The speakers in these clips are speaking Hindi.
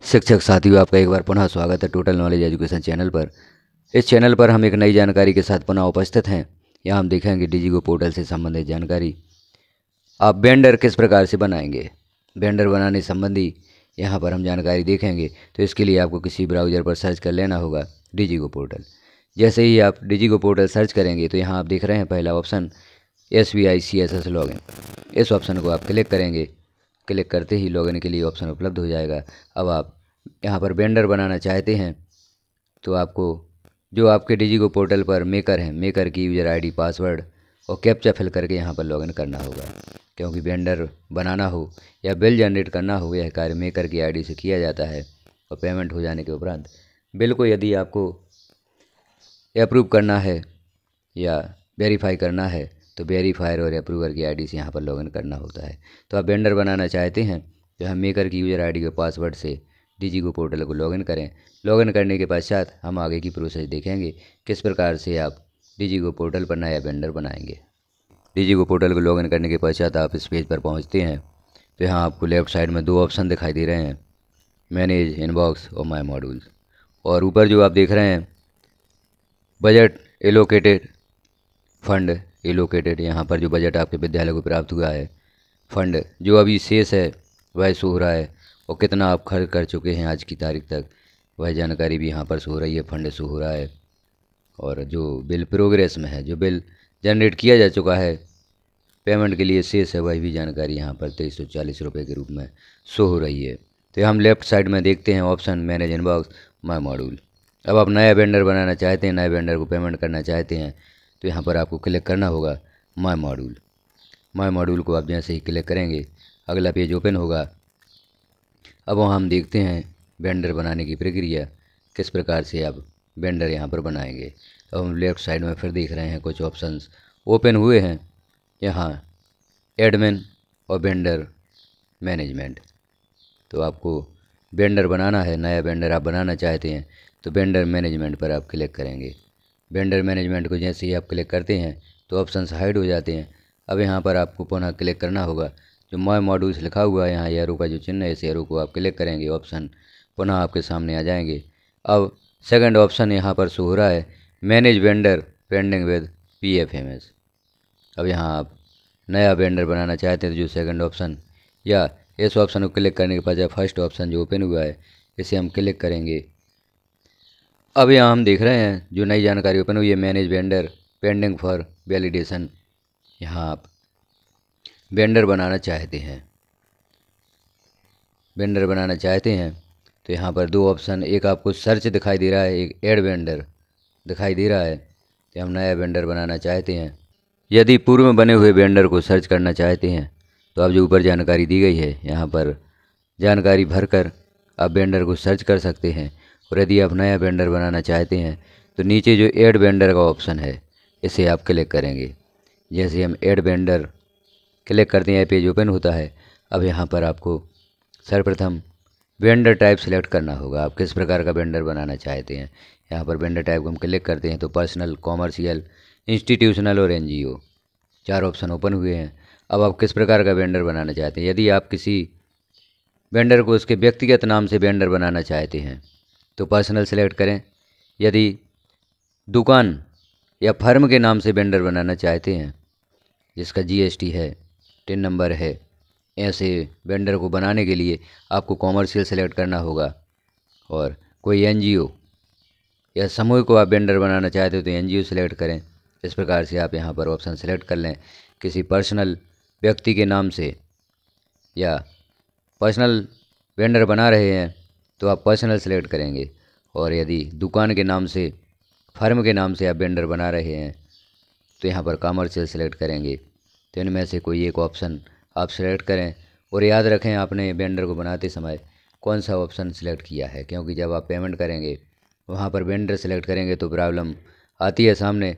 शिक्षक साथियों, आपका एक बार पुनः स्वागत है टोटल नॉलेज एजुकेशन चैनल पर। इस चैनल पर हम एक नई जानकारी के साथ पुनः उपस्थित हैं। यहाँ हम देखेंगे डिजिगो पोर्टल से संबंधित जानकारी। आप वेंडर किस प्रकार से बनाएंगे, वेंडर बनाने संबंधी यहाँ पर हम जानकारी देखेंगे। तो इसके लिए आपको किसी ब्राउज़र पर सर्च कर लेना होगा डिजिगो पोर्टल। जैसे ही आप डिजिगो पोर्टल सर्च करेंगे तो यहाँ आप देख रहे हैं पहला ऑप्शन SBI CSS लॉगिन। इस ऑप्शन को आप क्लिक करेंगे। क्लिक करते ही लॉगिन के लिए ऑप्शन उपलब्ध हो जाएगा। अब आप यहाँ पर वेंडर बनाना चाहते हैं तो आपको जो आपके डिजिगो पोर्टल पर मेकर हैं, मेकर की यूज़र ID, पासवर्ड और कैप्चा फिल करके यहाँ पर लॉगिन करना होगा। क्योंकि वेंडर बनाना हो या बिल जनरेट करना हो, यह कार्य मेकर की ID से किया जाता है। और पेमेंट हो जाने के उपरांत बिल को यदि आपको अप्रूव करना है या वेरीफाई करना है तो वेरीफायर और अप्रूवर की ID से यहाँ पर लॉगिन करना होता है। तो आप वेंडर बनाना चाहते हैं तो हम मेकर की यूज़र ID और पासवर्ड से डिजिगो पोर्टल को लॉगिन करें। लॉगिन करने के पश्चात हम आगे की प्रोसेस देखेंगे किस प्रकार से आप डिजिगो पोर्टल पर नया वेंडर बनाएंगे। डिजिगो पोर्टल को लॉगिन करने के पश्चात आप इस पेज पर पहुंचते हैं तो यहाँ आपको लेफ़्ट साइड में दो ऑप्शन दिखाई दे रहे हैं, मैनेज इनबॉक्स और माई मॉड्यूल्स। और ऊपर जो आप देख रहे हैं बजट एलोकेटेड, फंड एलोकेटेड, यहाँ पर जो बजट आपके विद्यालय को प्राप्त हुआ है, फंड जो अभी शेष है वह शो हो रहा है और कितना आप खर्च कर चुके हैं आज की तारीख तक, वह जानकारी भी यहाँ पर शो हो रही है, फंड शो हो रहा है। और जो बिल प्रोग्रेस में है, जो बिल जनरेट किया जा चुका है, पेमेंट के लिए शेष है, वह भी जानकारी यहाँ पर 2340 रुपये के रूप में शो हो रही है। तो हम लेफ़्ट साइड में देखते हैं ऑप्शन मैनेज इनबॉक्स माई मॉड्यूल। अब आप नया वेंडर बनाना चाहते हैं, नए वेंडर को पेमेंट करना चाहते हैं तो यहाँ पर आपको क्लिक करना होगा माई मॉड्यूल। माई मॉड्यूल को आप जैसे ही क्लिक करेंगे अगला पेज ओपन होगा। अब वहाँ हम देखते हैं वेंडर बनाने की प्रक्रिया, किस प्रकार से आप वेंडर यहाँ पर बनाएंगे। अब हम लेफ़्ट साइड में फिर देख रहे हैं कुछ ऑप्शंस ओपन हुए हैं, यहाँ एडमिन और वेंडर मैनेजमेंट। तो आपको वेंडर बनाना है, नया वेंडर आप बनाना चाहते हैं तो वेंडर मैनेजमेंट पर आप क्लिक करेंगे। वेंडर मैनेजमेंट को जैसे ही आप क्लिक करते हैं तो ऑप्शंस हाइड हो जाते हैं। अब यहाँ पर आपको पुनः क्लिक करना होगा, जो माई मॉड्यूल्स लिखा हुआ है यहाँ एरो का जो चिन्ह है, इस एरो को आप क्लिक करेंगे, ऑप्शन पुनः आपके सामने आ जाएंगे। अब सेकंड ऑप्शन यहाँ पर शो हो रहा है manage vendor pending with PFMS। अब यहाँ आप नया वेंडर बनाना चाहते हैं तो जो सेकंड ऑप्शन या इस ऑप्शन को क्लिक करने के बाद फर्स्ट ऑप्शन जो ओपन हुआ है इसे हम क्लिक करेंगे। अब यहाँ हम देख रहे हैं जो नई जानकारी ओपन हुई है manage vendor pending for validation. यहाँ आप वेंडर बनाना चाहते हैं, वेंडर बनाना चाहते हैं तो यहाँ पर दो ऑप्शन, एक आपको सर्च दिखाई दे रहा है, एक ऐड वेंडर दिखाई दे रहा है। तो हम नया वेंडर बनाना चाहते हैं। यदि पूर्व में बने हुए वेंडर को सर्च करना चाहते हैं तो आप जो ऊपर जानकारी दी गई है यहाँ पर जानकारी भरकर आप वेंडर को सर्च कर सकते हैं। और यदि आप नया वेंडर बनाना चाहते हैं तो नीचे जो ऐड वेंडर का ऑप्शन है इसे आप क्लिक करेंगे। जैसे हम ऐड वेंडर क्लिक करते हैं पेज ओपन होता है। अब यहाँ पर आपको सर्वप्रथम वेंडर टाइप सेलेक्ट करना होगा, आप किस प्रकार का वेंडर बनाना चाहते हैं। यहाँ पर वेंडर टाइप को हम क्लिक करते हैं तो पर्सनल, कॉमर्शियल, इंस्टीट्यूशनल और NGO, चार ऑप्शन ओपन हुए हैं। अब आप किस प्रकार का वेंडर बनाना चाहते हैं। यदि आप किसी वेंडर को उसके व्यक्तिगत नाम से वेंडर बनाना चाहते हैं तो पर्सनल सेलेक्ट करें। यदि दुकान या फर्म के नाम से वेंडर बनाना चाहते हैं जिसका GST है, टिन नंबर है, ऐसे वेंडर को बनाने के लिए आपको कॉमर्शियल सेलेक्ट करना होगा। और कोई NGO या समूह को आप वेंडर बनाना चाहते हो तो NGO सेलेक्ट करें। इस प्रकार से आप यहाँ पर ऑप्शन सेलेक्ट कर लें। किसी पर्सनल व्यक्ति के नाम से या पर्सनल वेंडर बना रहे हैं तो आप पर्सनल सेलेक्ट करेंगे। और यदि दुकान के नाम से, फर्म के नाम से आप वेंडर बना रहे हैं तो यहाँ पर कॉमर्शियल सेलेक्ट करेंगे। तो इनमें से कोई एक ऑप्शन आप सेलेक्ट करें और याद रखें आपने वेंडर को बनाते समय कौन सा ऑप्शन सेलेक्ट किया है, क्योंकि जब आप पेमेंट करेंगे वहाँ पर वेंडर सेलेक्ट करेंगे तो प्रॉब्लम आती है सामने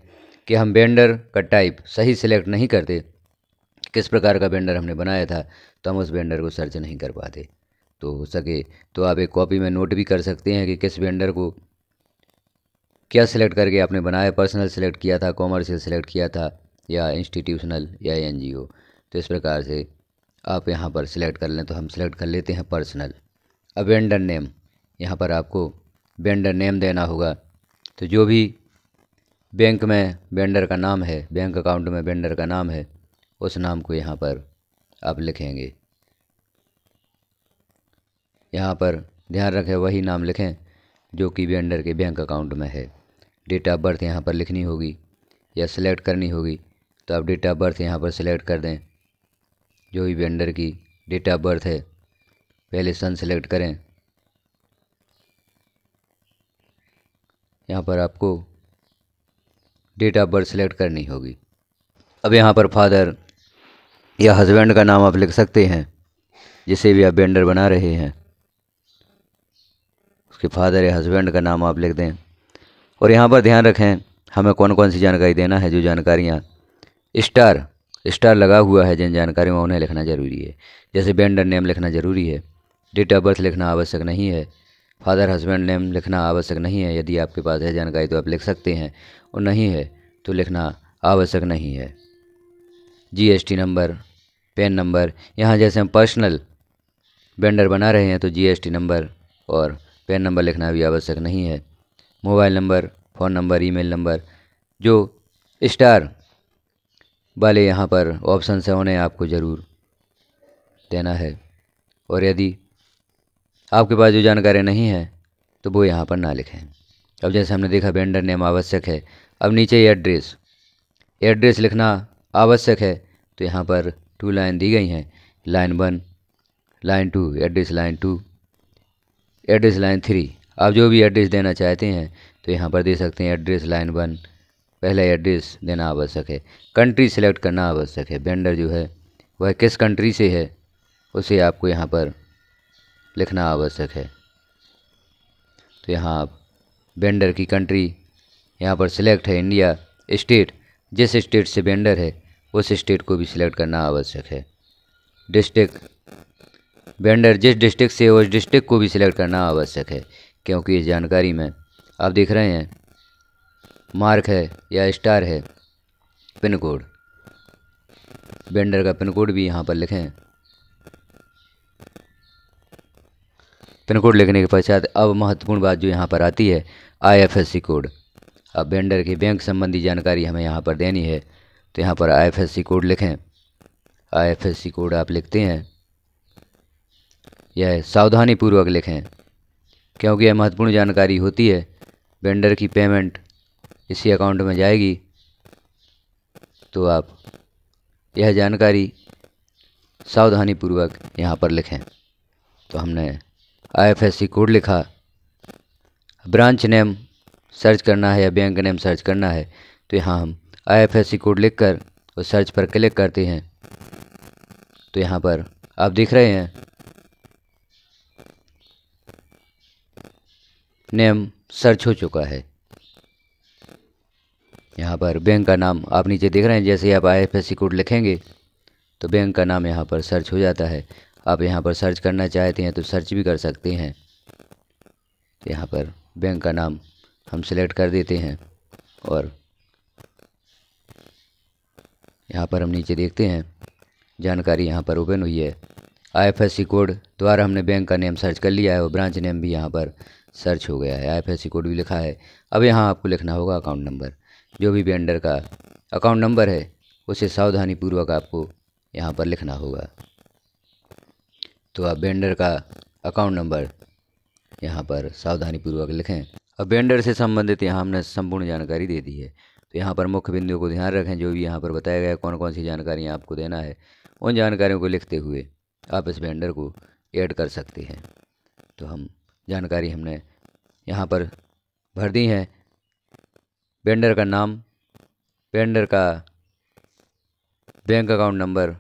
कि हम वेंडर का टाइप सही सेलेक्ट नहीं करते, किस प्रकार का वेंडर हमने बनाया था तो हम उस वेंडर को सर्च नहीं कर पाते। तो हो सके तो आप एक कॉपी में नोट भी कर सकते हैं कि किस वेंडर को क्या सिलेक्ट करके आपने बनाया, पर्सनल सेलेक्ट किया था, कॉमर्शियल सेलेक्ट किया था या इंस्टीट्यूशनल या NGO। तो इस प्रकार से आप यहाँ पर सिलेक्ट कर लें। तो हम सिलेक्ट कर लेते हैं पर्सनल। अब वेंडर नेम, यहाँ पर आपको वेंडर नेम देना होगा। तो जो भी बैंक में वेंडर का नाम है, बैंक अकाउंट में वेंडर का नाम है, उस नाम को यहाँ पर आप लिखेंगे। यहाँ पर ध्यान रखें वही नाम लिखें जो कि वेंडर के बैंक अकाउंट में है। डेट ऑफ बर्थ यहाँ पर लिखनी होगी या सिलेक्ट करनी होगी, तो आप डेट ऑफ बर्थ यहाँ पर सिलेक्ट कर दें। जो भी वेंडर की डेट ऑफ बर्थ है, पहले सन सेलेक्ट करें। यहाँ पर आपको डेट ऑफ बर्थ सेलेक्ट करनी होगी। अब यहाँ पर फादर या हस्बैंड का नाम आप लिख सकते हैं, जिसे भी आप वेंडर बना रहे हैं उसके फादर या हस्बैंड का नाम आप लिख दें। और यहाँ पर ध्यान रखें हमें कौन कौन सी जानकारी देना है। जो जानकारियाँ स्टार लगा हुआ है, जिन जानकारियों में उन्हें लिखना ज़रूरी है। जैसे वेंडर नेम लिखना ज़रूरी है, डेट ऑफ बर्थ लिखना आवश्यक नहीं है, फादर हस्बैंड नेम लिखना आवश्यक नहीं है। यदि आपके पास है जानकारी तो आप लिख सकते हैं, और नहीं है तो लिखना आवश्यक नहीं है। जीएसटी नंबर, पैन नंबर, यहाँ जैसे हम पर्सनल वेंडर बना रहे हैं तो जीएसटी नंबर और पैन नंबर लिखना भी आवश्यक नहीं है। Mobile number, phone number, email number, जो स्टार वाले यहाँ पर ऑप्शन है उन्हें आपको ज़रूर देना है। और यदि आपके पास जो जानकारी नहीं है तो वो यहाँ पर ना लिखें। अब जैसे हमने देखा वेंडर नेम आवश्यक है, अब नीचे एड्रेस लिखना आवश्यक है। तो यहाँ पर 2 लाइन दी गई हैं, line 1, line 2, address line 2, address line 3। आप जो भी एड्रेस देना चाहते हैं तो यहाँ पर दे सकते हैं। एड्रेस लाइन 1, पहला एड्रेस देना आवश्यक है। कंट्री सेलेक्ट करना आवश्यक है, वेंडर जो है वह किस कंट्री से है उसे आपको यहाँ पर लिखना आवश्यक है। तो यहाँ आप वेंडर की कंट्री यहाँ पर सिलेक्ट है इंडिया। स्टेट, जिस स्टेट से वेंडर है उस स्टेट को भी सिलेक्ट करना आवश्यक है। डिस्ट्रिक्ट, वेंडर जिस डिस्ट्रिक्ट से उस डिस्ट्रिक्ट को भी सिलेक्ट करना आवश्यक है, क्योंकि इस जानकारी में आप देख रहे हैं मार्क है या स्टार है। पिन कोड, वेंडर का पिन कोड भी यहाँ पर लिखें। पिन कोड लिखने के पश्चात अब महत्वपूर्ण बात जो यहाँ पर आती है, आईएफएससी कोड। अब वेंडर की बैंक संबंधी जानकारी हमें यहाँ पर देनी है, तो यहाँ पर आईएफएससी कोड लिखें। आईएफएससी कोड आप लिखते हैं, यह सावधानी पूर्वक लिखें क्योंकि यह महत्वपूर्ण जानकारी होती है। वेंडर की पेमेंट इसी अकाउंट में जाएगी, तो आप यह जानकारी सावधानी पूर्वक यहाँ पर लिखें। तो हमने आईएफएससी कोड लिखा। ब्रांच नेम सर्च करना है या बैंक नेम सर्च करना है, तो यहाँ हम आईएफएससी कोड लिखकर उस सर्च पर क्लिक करते हैं। तो यहाँ पर आप देख रहे हैं नेम सर्च हो चुका है। यहाँ पर बैंक का नाम आप नीचे देख रहे हैं, जैसे ही आप आईएफएससी कोड लिखेंगे तो बैंक का नाम यहाँ पर सर्च हो जाता है। आप यहाँ पर सर्च करना चाहते हैं तो सर्च भी कर सकते हैं। यहाँ पर बैंक का नाम हम सिलेक्ट कर देते हैं और यहाँ पर हम नीचे देखते हैं जानकारी यहाँ पर ओपन हुई है। आईएफएससी कोड द्वारा हमने बैंक का नेम सर्च कर लिया है और ब्रांच नेम भी यहाँ पर सर्च हो गया है। आईएफएससी कोड भी लिखा है। अब यहाँ आपको लिखना होगा अकाउंट नंबर। जो भी वेंडर का अकाउंट नंबर है उसे सावधानी पूर्वक आपको यहाँ पर लिखना होगा। तो आप वेंडर का अकाउंट नंबर यहाँ पर सावधानी पूर्वक लिखें। अब वेंडर से संबंधित यहाँ हमने संपूर्ण जानकारी दे दी है। तो यहाँ पर मुख्य बिंदुओं को ध्यान रखें। जो भी यहाँ पर बताया गया है कौन कौन सी जानकारियाँ आपको देना है, उन जानकारियों को लिखते हुए आप इस वेंडर को ऐड कर सकते हैं। तो हम जानकारी हमने यहाँ पर भर दी है। वेंडर का नाम, वेंडर का बैंक अकाउंट नंबर,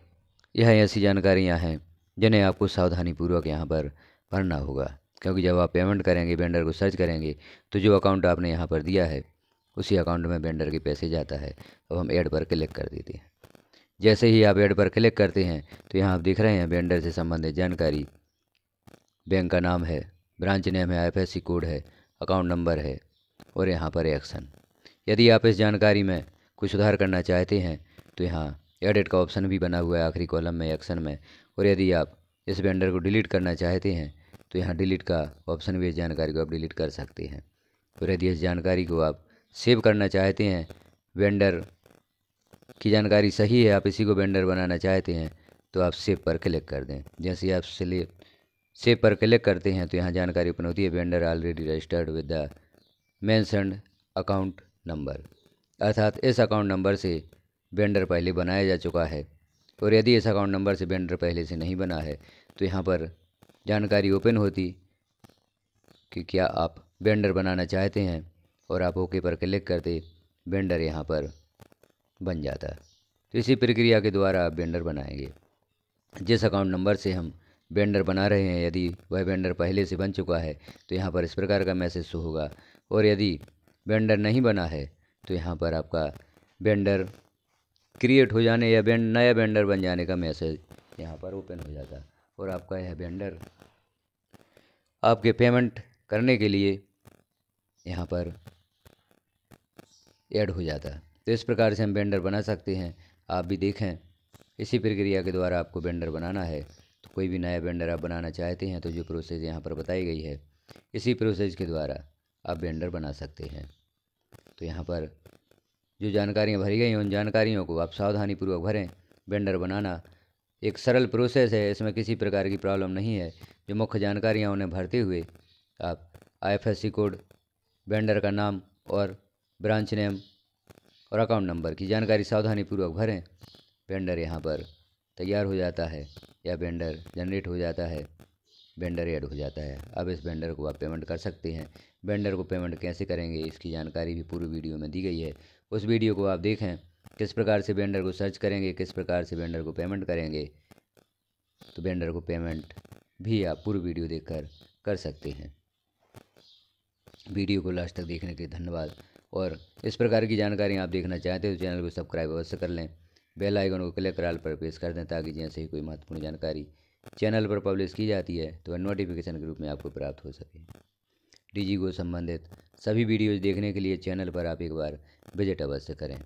यह ऐसी जानकारियाँ हैं जिन्हें आपको सावधानीपूर्वक यहाँ पर भरना होगा, क्योंकि जब आप पेमेंट करेंगे, वेंडर को सर्च करेंगे, तो जो अकाउंट आपने यहाँ पर दिया है उसी अकाउंट में वेंडर के पैसे जाता है। अब हम ऐड पर क्लिक कर देते हैं। जैसे ही आप ऐड पर क्लिक करते हैं तो यहाँ आप दिख रहे हैं वेंडर से संबंधित जानकारी, बैंक का नाम है, ब्रांच नेम है, आईएफएससी कोड है, अकाउंट नंबर है और यहाँ पर एक्शन। यदि आप इस जानकारी में कुछ सुधार करना चाहते हैं तो यहाँ एडिट का ऑप्शन भी बना हुआ है आखिरी कॉलम में, एक्शन में। और यदि आप इस वेंडर को डिलीट करना चाहते हैं तो यहाँ डिलीट का ऑप्शन भी, इस जानकारी को आप डिलीट कर सकते हैं। और यदि इस जानकारी को आप सेव करना चाहते हैं, वेंडर की जानकारी सही है, आप इसी को वेंडर बनाना चाहते हैं, तो आप सेव पर क्लिक कर दें। जैसे ही आप सेव पर क्लिक करते हैं तो यहाँ जानकारी ओपन होती है, vendor already registered with the mentioned account number, अर्थात इस अकाउंट नंबर से वेंडर पहले बनाया जा चुका है। और यदि इस अकाउंट नंबर से वेंडर पहले से नहीं बना है तो यहाँ पर जानकारी ओपन होती कि क्या आप वेंडर बनाना चाहते हैं, और आप ओके पर क्लिक करते वेंडर यहाँ पर बन जाता है। तो इसी प्रक्रिया के द्वारा आप वेंडर बनाएंगे। जिस अकाउंट नंबर से हम वेंडर बना रहे हैं, यदि वह वेंडर पहले से बन चुका है तो यहाँ पर इस प्रकार का मैसेज शो होगा, और यदि वेंडर नहीं बना है तो यहाँ पर आपका वेंडर क्रिएट हो जाने या नया वेंडर बन जाने का मैसेज यहाँ पर ओपन हो जाता है, और आपका यह वेंडर आपके पेमेंट करने के लिए यहाँ पर ऐड हो जाता है। तो इस प्रकार से हम वेंडर बना सकते हैं। आप भी देखें, इसी प्रक्रिया के द्वारा आपको वेंडर बनाना है। तो कोई भी नया वेंडर आप बनाना चाहते हैं तो जो प्रोसेस यहाँ पर बताई गई है, इसी प्रोसेस के द्वारा आप वेंडर बना सकते हैं। तो यहाँ पर जो जानकारियाँ भरी गई हैं, उन जानकारियों को आप सावधानीपूर्वक भरें। वेंडर बनाना एक सरल प्रोसेस है, इसमें किसी प्रकार की प्रॉब्लम नहीं है। जो मुख्य जानकारियाँ उन्हें भरते हुए आप IFSC कोड, वेंडर का नाम और ब्रांच नेम और अकाउंट नंबर की जानकारी सावधानीपूर्वक भरें। वेंडर यहाँ पर तैयार हो जाता है, या वेंडर जनरेट हो जाता है, वेंडर ऐड हो जाता है। अब इस वेंडर को आप पेमेंट कर सकते हैं। वेंडर को पेमेंट कैसे करेंगे इसकी जानकारी भी पूरी वीडियो में दी गई है, उस वीडियो को आप देखें। किस प्रकार से वेंडर को सर्च करेंगे, किस प्रकार से वेंडर को पेमेंट करेंगे, तो वेंडर को पेमेंट भी आप पूरी वीडियो देखकर कर सकते हैं। वीडियो को लास्ट तक देखने के लिए धन्यवाद। और इस प्रकार की जानकारी आप देखना चाहते हो तो चैनल को सब्सक्राइब अवश्य कर लें। बेल आइकन को क्लिक कर ऑल पर प्रेस कर दें, ताकि जैसे ही कोई महत्वपूर्ण जानकारी चैनल पर पब्लिश की जाती है तो नोटिफिकेशन के रूप में आपको प्राप्त हो सके। DG को संबंधित सभी वीडियोज़ देखने के लिए चैनल पर आप एक बार विजिट अवश्य करें।